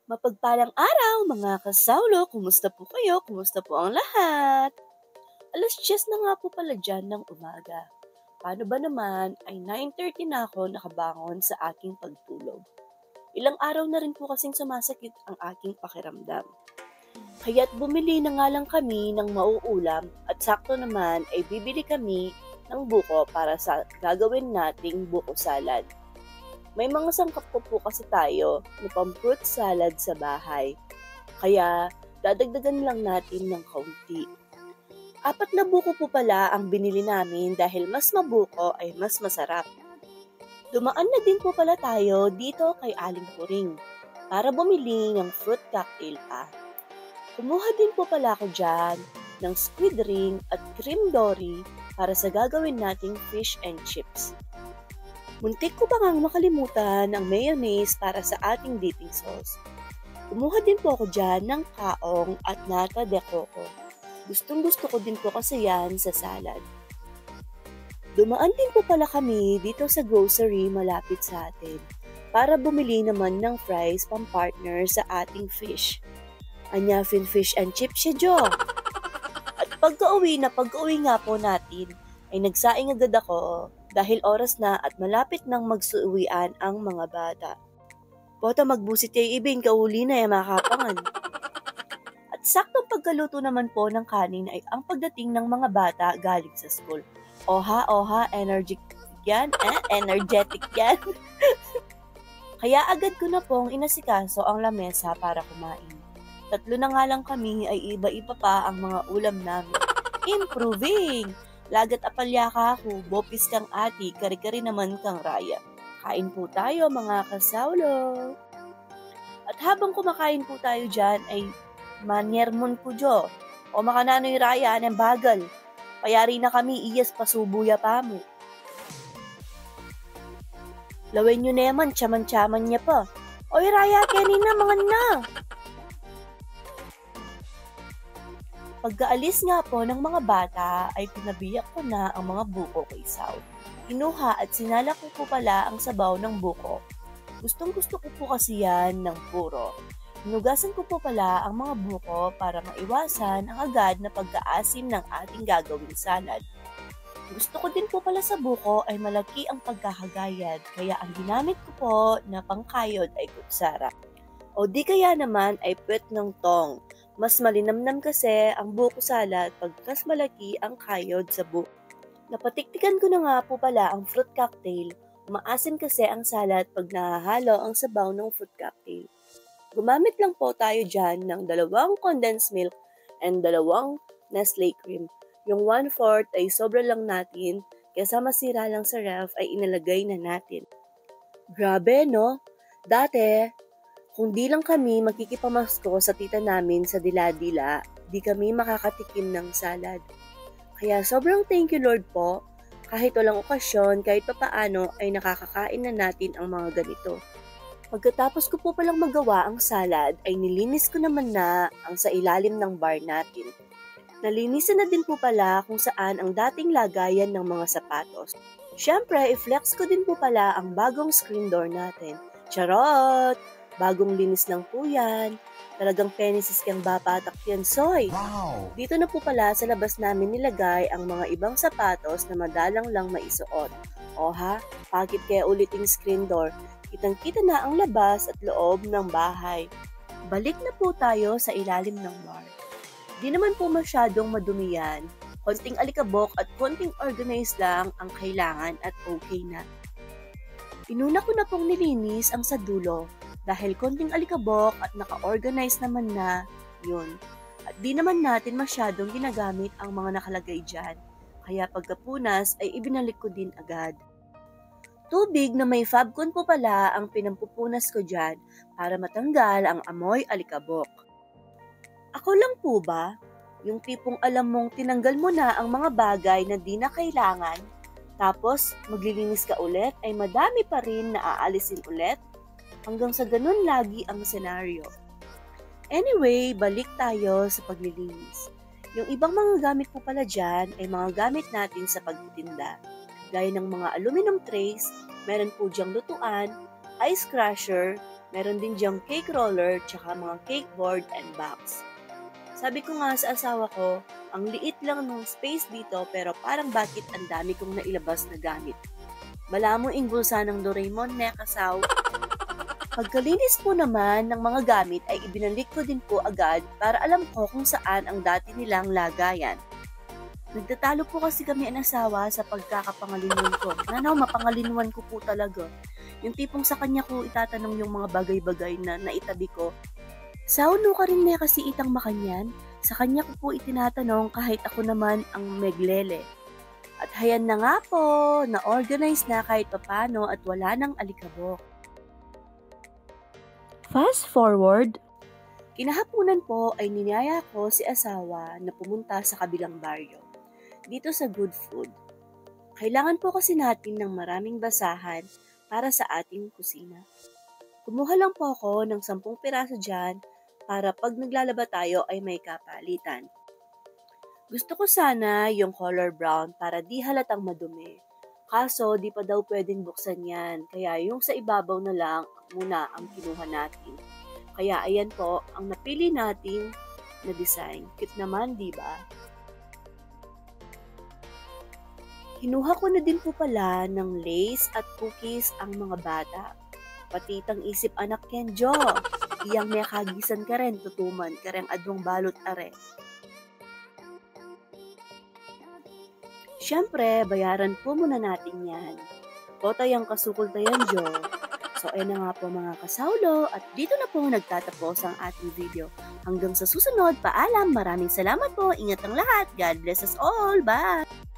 Mapagpalang araw mga kasawlo, kumusta po kayo? Kumusta po ang lahat? 10:00 na nga po pala dyan ng umaga. Paano ba naman ay 9:30 na ako nakabangon sa aking pagtulog. Ilang araw na rin po kasing sumasakit ang aking pakiramdam. Kaya't bumili na nga lang kami ng mauulam at sakto naman ay bibili kami ng buko para sa gagawin nating buko salad. May mga sangkap po kasi tayo na pang-fruit salad sa bahay. Kaya dadagdagan lang natin ng kaunti. 4 na buko po pala ang binili namin dahil mas mabuko ay mas masarap. Dumaan na din po pala tayo dito kay Aling Puring para bumili ng fruit cocktail pa. Kumuha din po pala ako dyan ng squid ring at cream dory para sa gagawin nating fish and chips. Muntik ko pa ngang makalimutan ang mayonnaise para sa ating dipping sauce. Kumuha din po ako dyan ng kaong at nata de coco. Gustong-gusto ko din po kasi yan sa salad. Dumaan din po pala kami dito sa grocery malapit sa atin para bumili naman ng fries pang-partner sa ating fish. Anyafin fish and chips siya, Jo. At pagka-uwi nga po natin, ay nagsaing agad ako dahil oras na at malapit nang magsuuwian ang mga bata. Bota magbusit kay ibin, kauli na makapangan. At saktong pagkaluto naman po ng kanin ay ang pagdating ng mga bata galing sa school. Oha, energetic yan. Kaya agad ko na pong inasikaso ang lamesa para kumain. 3 na nga lang kami ay iba-iba pa ang mga ulam namin. Improving! Lagat apalya ka ako, bopis kang ati, kari-kari naman kang raya. Kain po tayo mga kasawlo. At habang kumakain po tayo dyan ay manyermon po Jo. O makanano'y raya ng bagal. Payari na kami iyas pasubuya pa mo. Lawen nyo naman, tsaman-tsaman niya pa. Oy raya, kenin na mga na. Pagkaalis nga po ng mga bata ay pinabiyak ko na ang mga buko kay Sao. Kinuha at sinala ko po pala ang sabaw ng buko. Gustong-gusto ko po kasi yan ng puro. Hinugasan ko po pala ang mga buko para maiwasan ang agad na pagkaasim ng ating gagawing salad. Gusto ko din po pala sa buko ay malaki ang pagkakagayad kaya ang ginamit ko po na pangkayod ay kutsara. O di kaya naman ay puwet ng tong. Mas malinamnam kasi ang buko salad pag mas malaki ang kayod sa buko. Napatiktikan ko na nga po pala ang fruit cocktail. Maasim kasi ang salad pag nahahalo ang sabaw ng fruit cocktail. Gumamit lang po tayo dyan ng 2 condensed milk and 2 Nestle cream. Yung 1/4 ay sobra lang natin, kaysa masira lang sa ref ay inalagay na natin. Grabe no? Dati, kung di lang kami makikipamasko sa tita namin sa dila-dila, di kami makakatikim ng salad. Kaya sobrang thank you Lord po, kahit walang okasyon, kahit papaano ay nakakakain na natin ang mga ganito. Pagkatapos ko po palang magawa ang salad, ay nilinis ko naman na ang sa ilalim ng bar natin. Nalinisan na din po pala kung saan ang dating lagayan ng mga sapatos. Siyempre, i-flex ko din po pala ang bagong screen door natin. Charot! Bagong linis lang po yan. Talagang penisis kang bapatak yan, Soy. Wow! Dito na po pala sa labas namin nilagay ang mga ibang sapatos na madalang lang maisuot. O ha, pakit kaya ulit yung screen door. Kitang-kita na ang labas at loob ng bahay. Balik na po tayo sa ilalim ng bar. Di naman po masyadong madumi yan. Konting alikabok at konting organized lang ang kailangan at okay na. Inuna ko na pong nilinis ang sa dulo dahil konting alikabok at naka-organize naman na yun. At di naman natin masyadong ginagamit ang mga nakalagay dyan. Kaya pagkapunas ay ibinalik ko din agad. Tubig na may Fabcon po pala ang pinampupunas ko dyan para matanggal ang amoy alikabok. Ako lang po ba? Yung tipong alam mong tinanggal mo na ang mga bagay na di na kailangan, tapos maglilinis ka ulit ay madami pa rin na aalisin ulit? Hanggang sa ganun lagi ang senaryo. Anyway, balik tayo sa paglilinis. Yung ibang mga gamit po pala dyan ay mga gamit natin sa pagtitinda. Gaya ng mga aluminum trays, meron po dyang lutuan, ice crusher, Meron din diyang cake roller tsaka mga cake board and box. Sabi ko nga sa asawa ko, ang liit lang ng space dito pero parang bakit ang dami kong nailabas na gamit. Bala mo ingulsa ng Doraemon, nekasaw. Pagkalinis po naman ng mga gamit ay ibinalik ko din po agad para alam ko kung saan ang dati nilang lagayan. Nagtatalo po kasi kami ang asawa sa pagkakapangalinuan ko. Nanaw, mapangalinuan ko po talaga. Yung tipong sa kanya ko itatanong yung mga bagay-bagay na naitabi ko. Sauno ka rin kasi itang makanyan? Sa kanya ko po itinatanong kahit ako naman ang meglele. At hayan na nga po, na-organize na kahit papano at wala nang alikabok. Fast forward, kinahaponan po ay niniyaya ko si asawa na pumunta sa kabilang baryo, dito sa Good Food. Kailangan po kasi natin ng maraming basahan para sa ating kusina. Kumuha lang po ako ng 10 piraso dyan para pag naglalaba tayo ay may kapalitan. Gusto ko sana yung color brown para di halatang madumi. Kaso, di pa daw pwedeng buksan yan. Kaya yung sa ibabaw na lang muna ang kinuha natin. Kaya ayan po, ang napili natin na design. Cute naman, di ba? Kinuha ko na din po pala ng lace at cookies ang mga bata. Pati itang isip anak Kenjo. Iyang may kagisan ka rin, tutuman ka rin adwang balot are. Siyempre, bayaran po muna natin yan. Kota yung kasukol tayan, Jo. So, ayun na nga po mga kasaulo at dito na po nagtatapos ang ating video. Hanggang sa susunod, paalam, maraming salamat po, ingat ang lahat, God bless us all, bye!